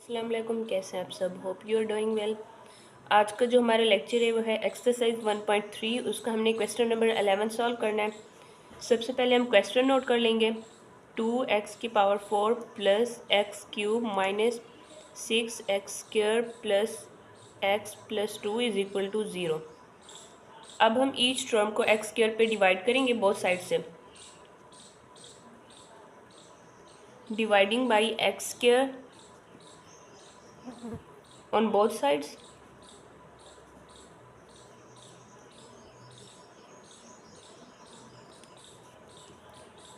अस्सलाम वालेकुम, कैसे हैं आप सब? Hope you are doing well. आज का जो हमारा लेक्चर है वो है एक्सरसाइज 1.3। उसका हमने क्वेश्चन नंबर 11 सॉल्व करना है। सबसे पहले हम क्वेश्चन नोट कर लेंगे। 2x⁴ plus x cube minus 6x² plus x plus 2 is equal to 0। अब हम ईच टर्म को x² पे डिवाइड करेंगे बोथ साइड से। Dividing by x² on both sides.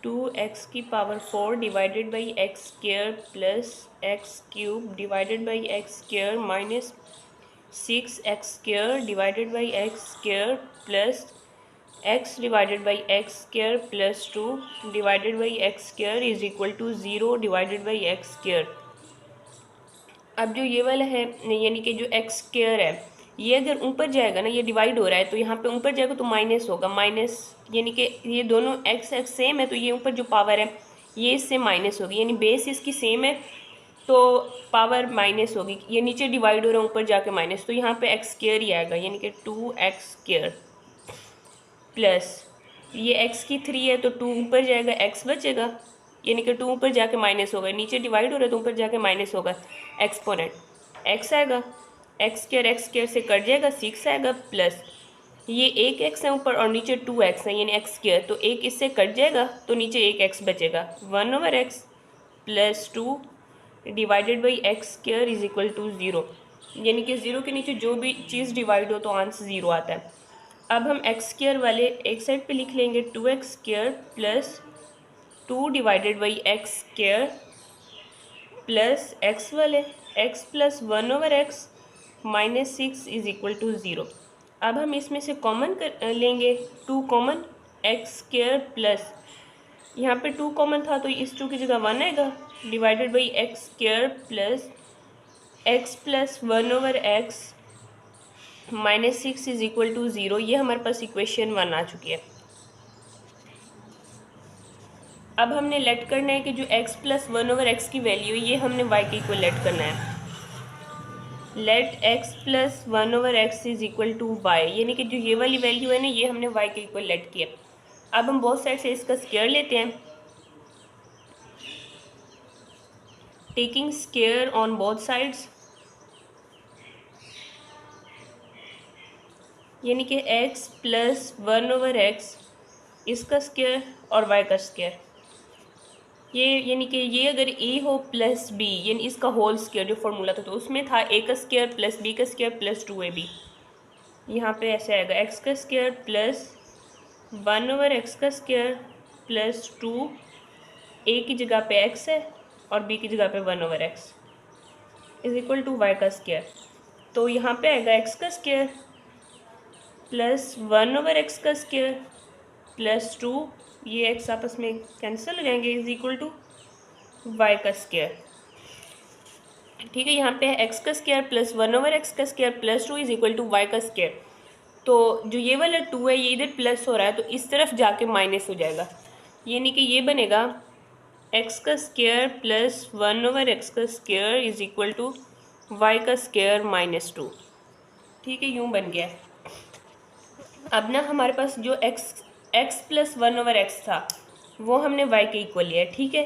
2x⁴ divided by x² plus x³ divided by x² minus 6x² divided by x² plus x divided by x² plus 2 divided by x² is equal to 0 divided by x²। अब जो ये वाला है यानी कि जो x² है, ये अगर ऊपर जाएगा ना, ये डिवाइड हो रहा है तो यहाँ पे ऊपर जाएगा तो माइनस होगा। माइनस यानी कि ये दोनों x सेम है तो ये ऊपर जो पावर है ये इससे माइनस होगी, यानी बेस इसकी सेम है तो पावर माइनस होगी। ये नीचे डिवाइड हो रहा है ऊपर जाके माइनस, तो यहाँ पे x² ही आएगा, यानी कि 2x² प्लस ये x की 3 है तो 2 ऊपर जाएगा, x बचेगा, यानी कि 2 ऊपर जाके माइनस होगा। नीचे डिवाइड हो रहा है तो ऊपर जाके माइनस होगा। एक्सपोनेंट x आएगा, x² से कट जाएगा, 6 आएगा प्लस ये एक x है ऊपर और नीचे 2x है यानी x², तो एक इससे कट जाएगा तो नीचे एक x बचेगा। 1/x plus 2 divided by x² is equal to 0, यानी कि 0 के नीचे जो भी चीज़ डिवाइड हो तो आंसर 0 आता है। अब हम x² वाले एक साइड पे लिख लेंगे, 2x² plus 2 divided by x² plus x वाले x plus 1/x minus 6 is equal to 0। अब हम इसमें से कॉमन कर लेंगे, 2 कॉमन, x² प्लस यहाँ पे 2 कॉमन था तो इस 2 की जगह 1 आएगा, divided by x² plus x plus 1/x minus 6 is equal to 0। ये हमारे पास इक्वेशन 1 आ चुकी है। अब हमने लेट करना है कि जो x प्लस 1/x की वैल्यू है ये हमने y के इक्वल लेट करना है। Let x plus 1/x is equal to y, यानी कि जो ये वाली वैल्यू है ना ये हमने y के इक्वल लेट किया। अब हम बोथ साइड से इसका स्क्वायर लेते हैं, taking square on both sides, यानी कि x प्लस 1/x इसका स्क्वायर और y का स्क्वायर। ये यानी कि ये अगर a हो प्लस b यानी इसका होल स्क्वायर जो फॉर्मूला था तो उसमें था a का स्क्वायर प्लस b का स्क्वायर प्लस 2ab। यहाँ पे ऐसे आएगा x का स्क्वायर प्लस 1/x का स्क्वायर प्लस 2, a की जगह पे x है और b की जगह पे 1/x is equal to y का स्क्वायर। तो यहाँ पे आएगा x का स्क्वायर प्लस 1/x का स्क्वायर प्लस 2, ये x आपस में कैंसिल हो जाएंगे, इज इक्वल टू y का स्क्वायर। ठीक है, यहाँ पे है x का स्क्वायर प्लस 1/x का square plus 2 is equal to y का स्क्वायर। तो जो ये वाला 2 है ये इधर प्लस हो रहा है तो इस तरफ जाके माइनस हो जाएगा, यानी कि ये बनेगा x का स्क्वायर प्लस 1/x का square is equal to y का स्क्वायर माइनस 2। ठीक है, यूँ बन गया। अब ना हमारे पास जो x प्लस 1/x था वो हमने y के इक्वल लिया है। ठीक है,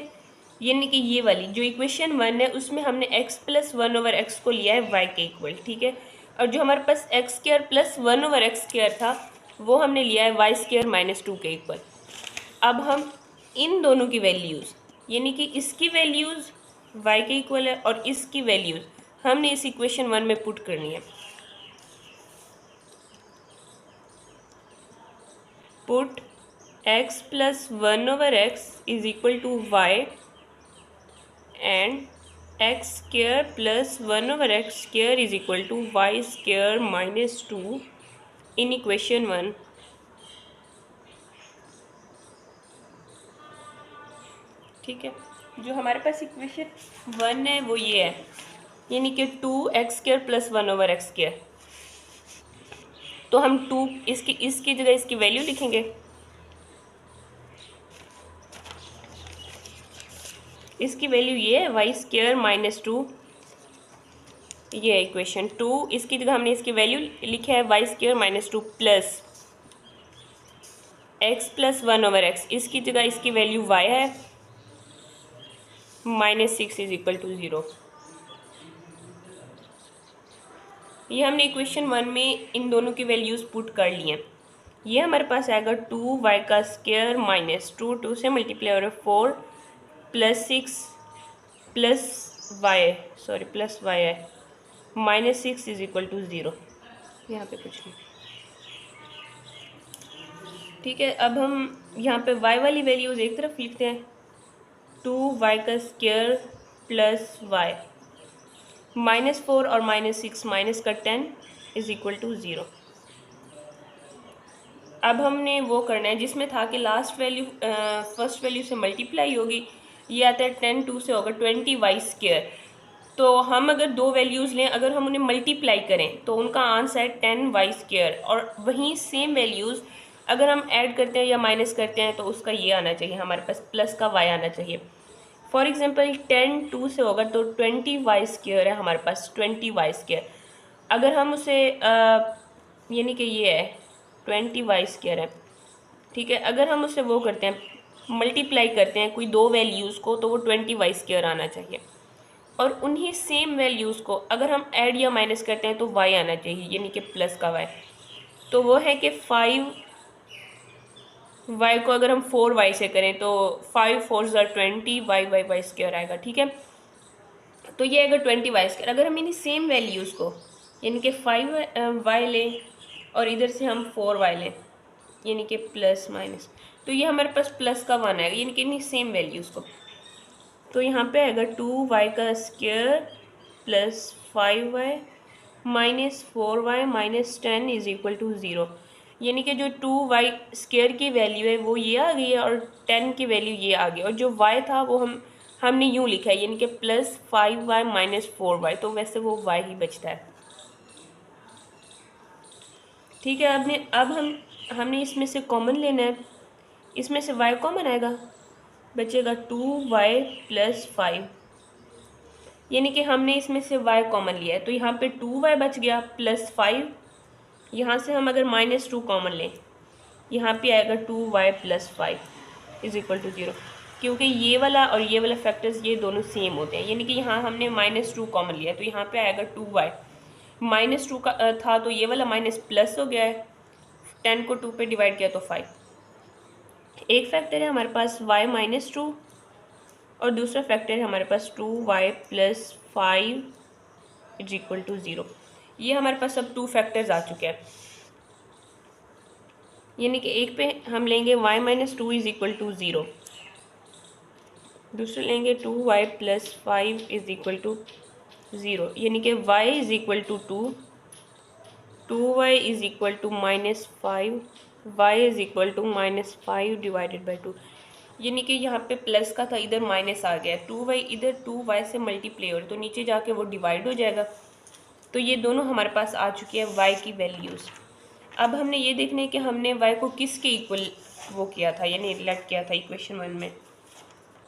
यानी कि ये वाली जो इक्वेशन 1 है उसमें हमने x प्लस 1/x को लिया है y के इक्वल। ठीक है, और जो हमारे पास x² प्लस 1/x² था वो हमने लिया है y² माइनस 2 के इक्वल। अब हम इन दोनों की वैल्यूज़ यानी कि इसकी वैल्यूज़ y के इक्वल है और इसकी वैल्यूज़ हमने इस इक्वेशन 1 में पुट करनी है। Put x plus 1/x is equal to y and x² plus 1/x² is equal to y² minus 2 in equation 1। ठीक है, जो हमारे पास इक्वेशन 1 है वो ये है, यानी कि 2x² प्लस 1/x²। तो हम 2 इसकी जगह इसकी वैल्यू लिखेंगे, इसकी वैल्यू ये है y² माइनस 2 ये है इक्वेशन 2। इसकी जगह हमने इसकी वैल्यू लिखा है y square minus 2 plus x plus 1/x। इसकी जगह इसकी वैल्यू y है, -6 इज इक्वल टू 0। ये हमने इक्वेशन 1 में इन दोनों की वैल्यूज़ पुट कर ली हैं। ये हमारे पास आएगा 2y का स्क्वायर माइनस 2 से मल्टीप्लाई हो रहा है 4 प्लस 6 प्लस y है -6 इज इक्वल टू 0। यहाँ पे कुछ नहीं, ठीक है। अब हम यहाँ पे y वाली वैल्यूज़ एक तरफ लिखते हैं, 2y का स्क्वायर प्लस y, -4 और -6 माइनस का 10 इज इक्वल टू 0। अब हमने वो करना है जिसमें था कि लास्ट वैल्यू फर्स्ट वैल्यू से मल्टीप्लाई होगी। ये आता है 10 2 से होगा 20y स्क्वायर। तो हम अगर दो वैल्यूज़ लें, अगर हम उन्हें मल्टीप्लाई करें तो उनका आंसर है 10y स्क्वायर, और वहीं सेम वैल्यूज़ अगर हम ऐड करते हैं या माइनस करते हैं तो उसका ये आना चाहिए, हमारे पास प्लस का y आना चाहिए। फॉर एग्जांपल 10 2 से होगा तो 20y स्क्वायर है हमारे पास, 20y स्क्वायर। अगर हम उसे यानी कि ये है 20y स्क्वायर है, ठीक है। अगर हम उससे वो करते हैं मल्टीप्लाई करते हैं कोई दो वैल्यूज़ को तो वो 20y स्क्वायर आना चाहिए, और उन्हीं सेम वैल्यूज़ को अगर हम ऐड या माइनस करते हैं तो y आना चाहिए, यानी कि प्लस का y। तो वो है कि 5y को अगर हम 4y से करें तो 5 4 20 y स्क्वायर आएगा, ठीक है। तो ये अगर 20y स्क्वायर, अगर हम इन्हीं सेम वैल्यूज़ को यानी कि 5y लें और इधर से हम 4y लें यानी कि प्लस माइनस, तो ये हमारे पास प्लस का 1 आएगा, यानी कि इन्हीं सेम वैल्यूज़ को। तो यहाँ पे आएगा 2y का square plus 5y minus 4y minus 10 is equal to 0। यानी कि जो 2y स्क्वायर की वैल्यू है वो ये आ गई है और 10 की वैल्यू ये आ गई, और जो y था वो हमने यूँ लिखा है यानी कि प्लस 5y माइनस 4y, तो वैसे वो y ही बचता है, ठीक है। अब हमने इसमें से कॉमन लेना है, इसमें से y कॉमन आएगा, बचेगा 2y प्लस 5, यानी कि हमने इसमें से y कॉमन लिया है तो यहाँ पे 2y बच गया प्लस 5। यहाँ से हम अगर -2 कॉमन लें, यहाँ पे आएगा 2y plus 5 is equal to 0, क्योंकि ये वाला और ये वाला फैक्टर्स ये दोनों सेम होते हैं। यानी कि यहाँ हमने -2 कॉमन लिया तो यहाँ पे आएगा 2y, -2 का था तो ये वाला माइनस प्लस हो गया है, 10 को 2 पे डिवाइड किया तो 5। एक फैक्टर है हमारे पास y -2 और दूसरा फैक्टर है हमारे पास 2y plus 5 is equal to 0। ये हमारे पास अब 2 फैक्टर्स आ चुके हैं, यानी कि एक पे हम लेंगे y -2 इज इक्वल टू 0, दूसरे लेंगे 2y plus 5 is equal to 0, यानी कि y is equal to 2, 2y is equal to -5, y is equal to -5 divided by 2। यानी कि यहाँ पे प्लस का था, इधर माइनस आ गया, 2y इधर 2y से मल्टीप्लाई हो रहा है तो नीचे जाके वो डिवाइड हो जाएगा। तो ये दोनों हमारे पास आ चुकी है y की वैल्यूज़। अब हमने ये देखना है कि हमने y को किसके इक्वल वो किया था, यानी लेट किया था इक्वेशन 1 में,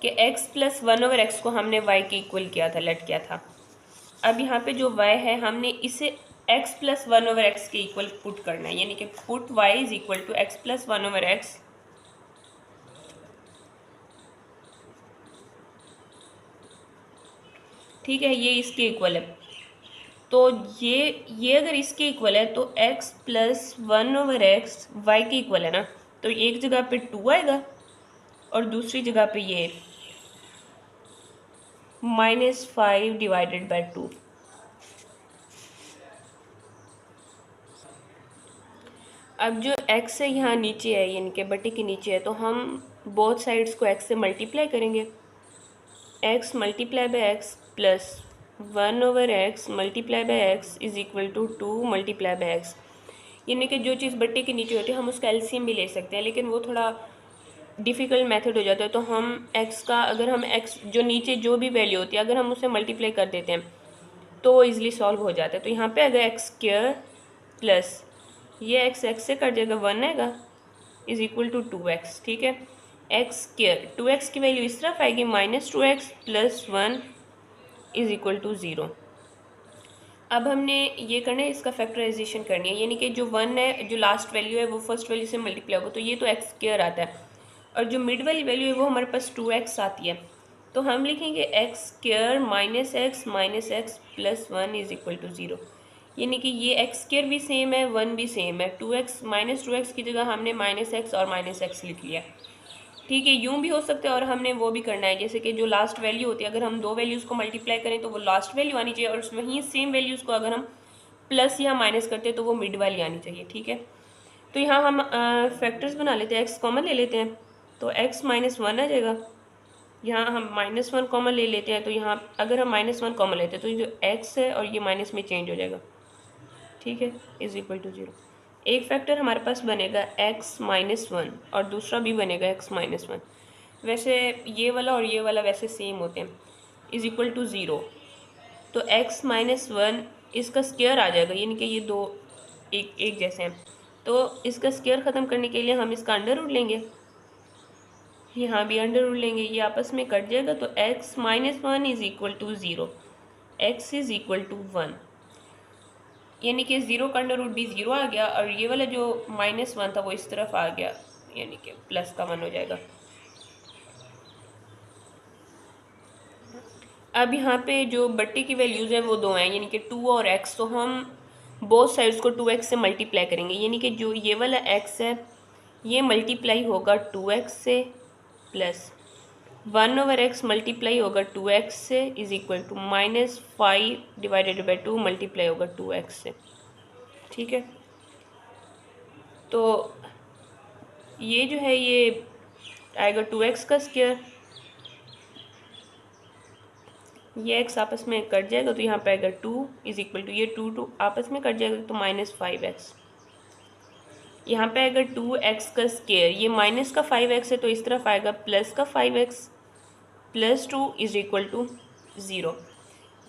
कि x प्लस 1/x को हमने y के इक्वल किया था, लेट किया था। अब यहाँ पे जो y है हमने इसे x प्लस 1/x के इक्वल पुट करना है, यानी कि put y is equal to x plus 1/x, ठीक है। ये इसके इक्वल है, तो ये अगर इसके इक्वल है तो x प्लस 1/x y के इक्वल है ना, तो एक जगह पे 2 आएगा और दूसरी जगह पे ये -5 डिवाइडेड बाई 2। अब जो x है यहाँ नीचे है, यानी कि बटे के नीचे है, तो हम बोथ साइड्स को x से मल्टीप्लाई करेंगे, x multiply by x plus 1/x multiply by x is equal to 2 multiply by x. यानी कि जो चीज़ बट्टे के नीचे होती है हम उसका एलसीएम भी ले सकते हैं, लेकिन वो थोड़ा डिफ़िकल्ट मेथड हो जाता है। तो हम x का, अगर हम x जो नीचे जो भी वैल्यू होती है अगर हम उसे मल्टीप्लाई कर देते हैं तो वो ईज़िली सॉल्व हो जाता है। तो यहाँ पे अगर एक्स स्क्वायर प्लस ये x से कट जाएगा, 1 आएगा इज इक्वल टू 2x, ठीक है। एक्स स्क्वायर 2x की वैल्यू इस तरफ आएगी, -2x plus 1 is equal to 0। अब हमने ये करना है, इसका फैक्टराइजेशन करनी है, यानी कि जो 1 है, जो लास्ट वैल्यू है वो फर्स्ट वैल्यू से मल्टीप्लाई होगा, तो ये तो एक्स स्क्वायर आता है, और जो मिड वाली वैल्यू है वो हमारे पास 2x आती है। तो हम लिखेंगे x square minus x plus 1 is equal to 0, यानी कि ये एक्स स्क्वायर भी सेम है, 1 भी सेम है। 2x माइनस 2x की जगह हमने माइनस एक्स और माइनस एक्स लिख लिया। ठीक है, यूँ भी हो सकता है, और हमने वो भी करना है जैसे कि जो लास्ट वैल्यू होती है, अगर हम दो वैल्यूज़ को मल्टीप्लाई करें तो वो लास्ट वैल्यू आनी चाहिए, और वहीं सेम वैल्यूज़ को अगर हम प्लस या माइनस करते हैं तो वो मिड वाली आनी चाहिए। ठीक है, तो यहाँ हम फैक्टर्स बना लेते हैं, एक्स कॉमन ले लेते हैं, तो एक्स माइनस 1 आ जाएगा। यहाँ हम माइनस 1 कॉमन ले लेते हैं, तो यहाँ अगर हम माइनस 1 कॉमन लेते हैं तो ये जो एक्स है और ये माइनस में चेंज हो जाएगा। ठीक है, इज इक्वल टू 0। एक फैक्टर हमारे पास बनेगा एक्स माइनस 1 और दूसरा भी बनेगा एक्स माइनस 1। वैसे ये वाला और ये वाला वैसे सेम होते हैं, इज इक्वल टू 0। तो एक्स माइनस 1 इसका स्क्वायर आ जाएगा, यानी कि ये दो एक जैसे हैं, तो इसका स्क्वायर ख़त्म करने के लिए हम इसका अंडर रूट लेंगे, यहाँ भी अंडर रूट लेंगे, ये आपस में कट जाएगा, तो x minus 1 is equal to 0, x is equal to 1, यानी कि 0 का अंडर रूट भी 0 आ गया, और ये वाला जो माइनस 1 था वो इस तरफ आ गया, यानी कि प्लस का 1 हो जाएगा। अब यहाँ पे जो बट्टे की वैल्यूज़ हैं वो दो हैं, यानी कि 2 और x, तो हम बोथ साइड्स को 2x से मल्टीप्लाई करेंगे, यानी कि जो ये वाला x है ये मल्टीप्लाई होगा 2x से, प्लस 1/x मल्टीप्लाई होगा 2x से, is equal to -5 divided by 2 multiply होगा 2x से। ठीक है, तो ये जो है ये आएगा 2x का स्क्वायर, ये x आपस में कट जाएगा तो यहाँ पे आएगा 2 इज इक्वल टू, ये 2 आपस में कट जाएगा तो -5x, यहाँ पे आएगा 2x का स्क्वायर, ये माइनस का 5x है तो इस तरफ आएगा प्लस का 5x plus 2 is equal to 0।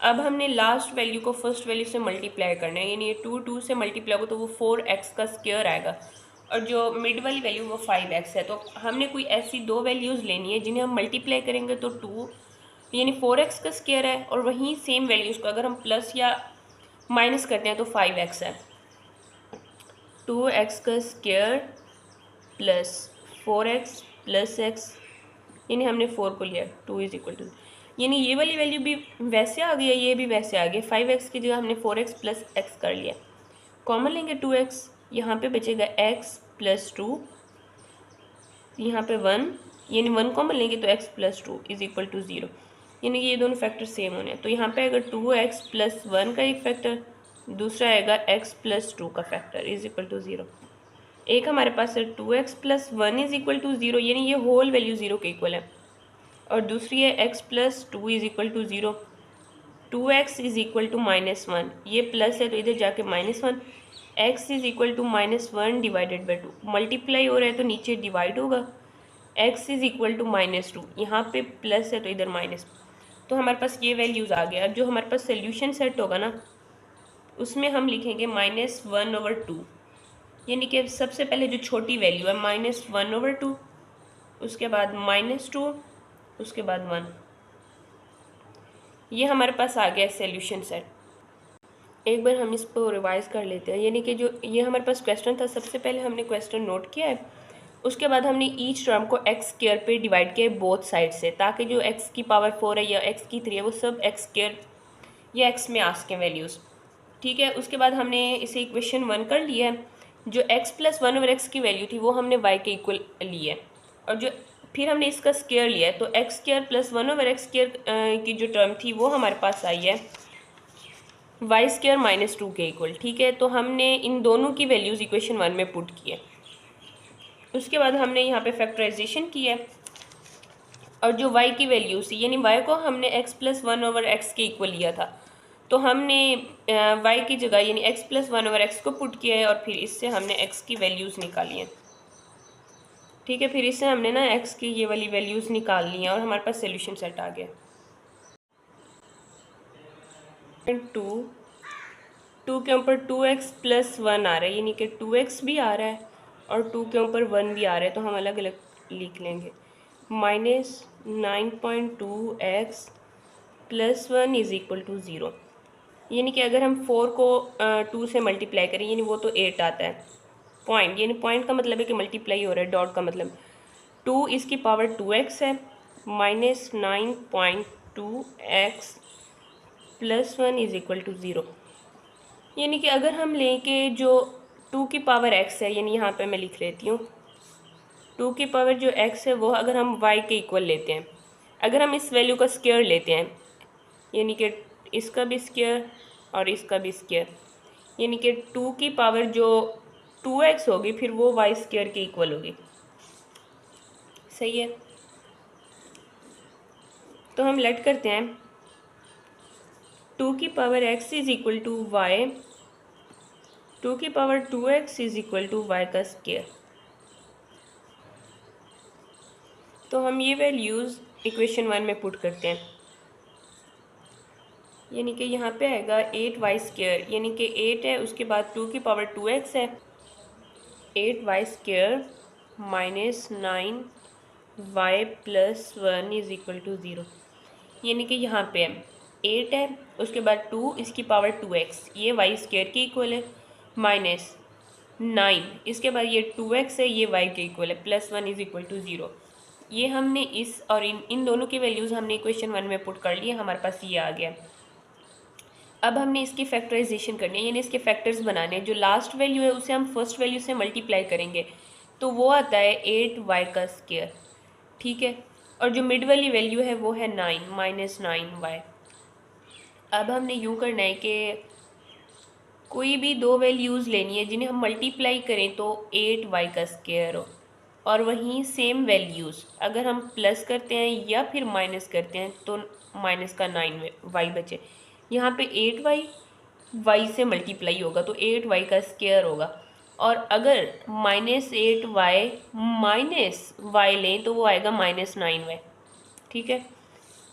अब हमने लास्ट वैल्यू को फर्स्ट वैल्यू से मल्टीप्लाई करना है, यानी ये 2 से मल्टीप्लाई होगा तो वो 4x का स्क्वायर आएगा, और जो मिड वाली वैल्यू वो 5x है। तो हमने कोई ऐसी दो वैल्यूज़ लेनी है जिन्हें हम मल्टीप्लाई करेंगे तो 2 यानी 4x का स्क्वायर है, और वहीं सेम वैल्यूज़ को अगर हम प्लस या माइनस करते हैं तो 5x है। 2x का square plus 4x plus x, यानी हमने 4 को लिया, 2 इज इक्वल टू, यानी ये वाली वैल्यू भी वैसे आ गई है, ये भी वैसे आ गया, 5x की जगह हमने 4x प्लस x कर लिया, कॉमन लेंगे 2x, यहाँ पे बचेगा x प्लस 2, यहाँ पे 1, यानी 1 कॉमन लेंगे तो x plus 2 is equal to 0, यानी कि ये दोनों फैक्टर सेम होने हैं। तो यहाँ पे आएगा 2x प्लस 1 का एक फैक्टर, दूसरा आएगा x प्लस 2 का फैक्टर इज इक्वल टू 0। एक हमारे पास है 2x plus 1 is equal to 0, यानी ये होल वैल्यू 0 के इक्वल है, और दूसरी है x plus 2 is equal to 0। 2x is equal to -1, ये प्लस है तो इधर जाके -1, x is equal to -1 divided by 2, multiply हो रहा है तो नीचे डिवाइड होगा, x इज इक्वल टू -2, यहाँ पे प्लस है तो इधर माइनस, तो हमारे पास ये वैल्यूज़ आ गया। अब जो हमारे पास सोल्यूशन सेट होगा ना उसमें हम लिखेंगे -1/2, यानी कि सबसे पहले जो छोटी वैल्यू है -1/2, उसके बाद -2, उसके बाद 1, ये हमारे पास आ गया सोल्यूशन सेट। एक बार हम इसको रिवाइज कर लेते हैं, यानी कि जो ये हमारे पास क्वेश्चन था, सबसे पहले हमने क्वेश्चन नोट किया है, उसके बाद हमने ईच टर्म को एक्स स्क्वायर पे डिवाइड किया है बोथ साइड से, ताकि जो एक्स की पावर 4 है या एक्स की 3 है वो सब एक्स स्क्वायर या एक्स में आ सकें वैल्यूज़। ठीक है, उसके बाद हमने इसे इक्वेशन 1 कर लिया है, जो x प्लस 1/x की वैल्यू थी वो हमने y के इक्वल ली है, और जो फिर हमने इसका स्क्वायर लिया है, तो x square plus 1/x square की जो टर्म थी वो हमारे पास आई है वाई स्क्वायर -2 के इक्वल। ठीक है, तो हमने इन दोनों की वैल्यूज़ इक्वेशन 1 में पुट की है। उसके बाद हमने यहाँ पे फैक्टराइजेशन किया है, और जो y की वैल्यूज़ थी, यानी y को हमने x प्लस 1/x के इक्वल लिया था, तो हमने y की जगह यानी x प्लस 1/x को पुट किया है, और फिर इससे हमने x की वैल्यूज़ निकाली हैं। ठीक है, फिर इससे हमने ना x की ये वाली वैल्यूज़ निकाल ली हैं, और हमारे पास सोल्यूशन सेट आ गया। 2 के ऊपर 2x प्लस 1 आ रहा है, यानी कि 2x भी आ रहा है और 2 के ऊपर 1 भी आ रहा है, तो हम अलग अलग लिख लेंगे। -9.2x plus 1 is equal to 0। यानी कि अगर हम 4 को 2 से मल्टीप्लाई करें यानी वो तो 8 आता है। पॉइंट यानी पॉइंट का मतलब है कि मल्टीप्लाई हो रहा है, डॉट का मतलब 2 इसकी पावर 2x है minus 9.2x plus 1 is equal to 0। यानी कि अगर हम लें कि जो 2 की पावर x है, यानी यहाँ पे मैं लिख लेती हूँ 2 की पावर जो x है वो अगर हम y के इक्वल लेते हैं, अगर हम इस वैल्यू का स्क्वायर लेते हैं यानी कि इसका भी स्क्वायर और इसका भी स्क्वायर, यानी कि 2 की पावर जो 2x होगी फिर वो y स्क्वायर के इक्वल होगी। सही है, तो हम लेट करते हैं 2 की power x is equal to y, 2 की power 2x is equal to y का स्क्वायर। तो हम ये वैल्यूज़ इक्वेशन 1 में पुट करते हैं, यानी कि यहाँ पे आएगा 8y स्क्वायर, यानी कि 8 है उसके बाद 2 की पावर 2x है, 8y square minus 9y plus 1 is equal to 0। यानी कि यहाँ पे 8 है उसके बाद 2 इसकी पावर 2x, ये y स्क्वायर के इक्वल है, माइनस 9 इसके बाद ये 2x है ये y के इक्वल है, प्लस 1 इज इक्वल टू 0। ये हमने इस और इन दोनों की वैल्यूज़ हमने इक्वेशन 1 में पुट कर ली, हमारे पास ये आ गया। अब हमने इसकी फैक्टराइजेशन करनी है, यानी इसके फैक्टर्स बनाने हैं। जो लास्ट वैल्यू है उसे हम फर्स्ट वैल्यू से मल्टीप्लाई करेंगे तो वो आता है 8y का स्क्वायर, ठीक है। और जो मिड वाली वैल्यू है वो है 9 माइनस 9y। अब हमने यूँ करना है कि कोई भी दो वैल्यूज़ लेनी है जिन्हें हम मल्टीप्लाई करें तो 8y का स्क्वायर हो, और वहीं सेम वैल्यूज़ अगर हम प्लस करते हैं या फिर माइनस करते हैं तो माइनस का 9y बचे। यहाँ पे 8y y से मल्टीप्लाई होगा तो 8y का स्क्वायर होगा, और अगर -8y माइनस y लें तो वो आएगा -9y, ठीक है।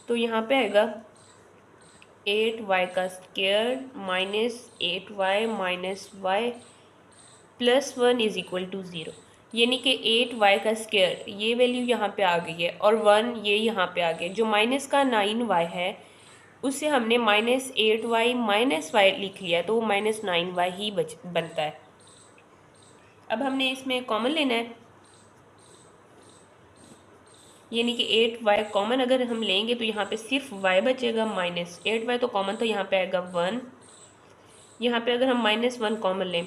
तो यहाँ पे आएगा 8y का square minus 8y minus y plus 1 is equal to 0। यानी कि 8y का स्क्वायर ये वैल्यू यहाँ पे आ गई है और 1 ये यहाँ पे आ गया। जो माइनस का 9y है उससे हमने -8y माइनस y लिख लिया तो वो -9y ही बनता है। अब हमने इसमें कॉमन लेना है, यानी कि 8y कॉमन अगर हम लेंगे तो यहाँ पे सिर्फ y बचेगा, माइनस 8y तो कॉमन तो यहाँ पे आएगा 1। यहाँ पे अगर हम -1 कॉमन लें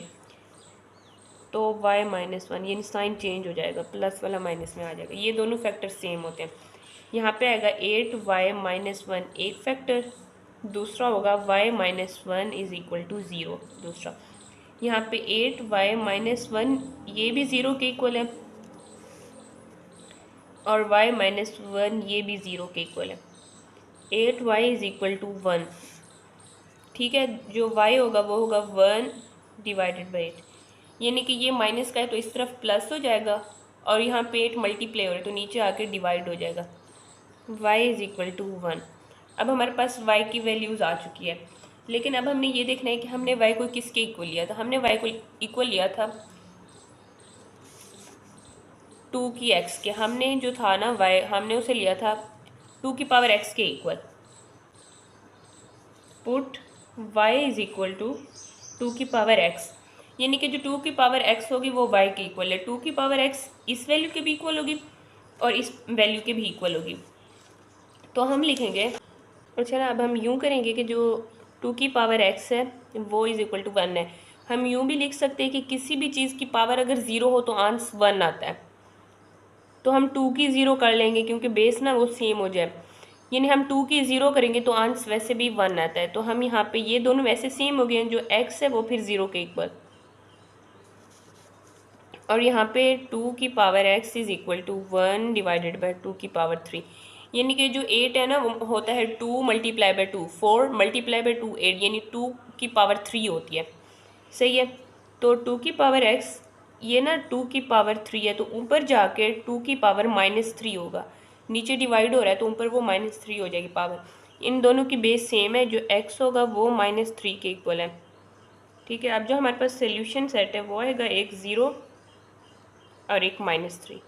तो y -1 यानी साइन चेंज हो जाएगा, प्लस वाला माइनस में आ जाएगा। ये दोनों फैक्टर सेम होते हैं। यहाँ पे आएगा 8y -1 एक फैक्टर, दूसरा होगा y -1 इज इक्वल टू 0 दूसरा। यहाँ पे 8y -1 ये भी 0 के इक्वल है और y -1 ये भी 0 के इक्वल है। 8y इज इक्वल टू 1, ठीक है। जो y होगा वो होगा 1 डिवाइडेड बाई 8, यानी कि ये माइनस का है तो इस तरफ प्लस हो जाएगा और यहाँ पे 8 मल्टीप्लाई हो रहा है तो नीचे आके डिवाइड हो जाएगा। y is equal to 1। अब हमारे पास y की वैल्यूज़ आ चुकी है, लेकिन अब हमने ये देखना है कि हमने y को किसके इक्वल लिया था। हमने y को इक्वल लिया था 2 की x के, हमने जो था ना y हमने उसे लिया था 2 की पावर x के equal. Put y is equal to 2 की पावर x, यानी कि जो 2 की पावर x होगी वो y के इक्वल है। 2 की पावर x इस वैल्यू के भी इक्वल होगी और इस वैल्यू के भी इक्वल होगी। तो हम लिखेंगे, अच्छा ना, अब हम यूँ करेंगे कि जो 2 की पावर x है वो इज़ इक्वल टू 1 है। हम यूँ भी लिख सकते हैं कि किसी भी चीज़ की पावर अगर 0 हो तो आंसर 1 आता है, तो हम 2 की 0 कर लेंगे क्योंकि बेस ना वो सेम हो जाए। यानी हम 2 की 0 करेंगे तो आंसर वैसे भी 1 आता है, तो हम यहाँ पे ये दोनों वैसे सेम हो गए हैं, जो x है वो फिर 0 के इक्वल, और यहाँ पे 2 की power x is equal to 1 divided by 2 की पावर 3। यानी कि जो 8 है ना वो होता है 2 मल्टीप्लाई बाई 2, 4 मल्टीप्लाई बाई 2 8, यानी 2 की पावर 3 होती है। सही है, तो 2 की पावर x ये ना 2 की पावर 3 है तो ऊपर जाके 2 की पावर -3 होगा, नीचे डिवाइड हो रहा है तो ऊपर वो -3 हो जाएगी पावर। इन दोनों की बेस सेम है, जो x होगा वो -3 के इक्वल है, ठीक है। अब जो हमारे पास सोल्यूशन सेट है वो आएगा एक 0 और एक -3।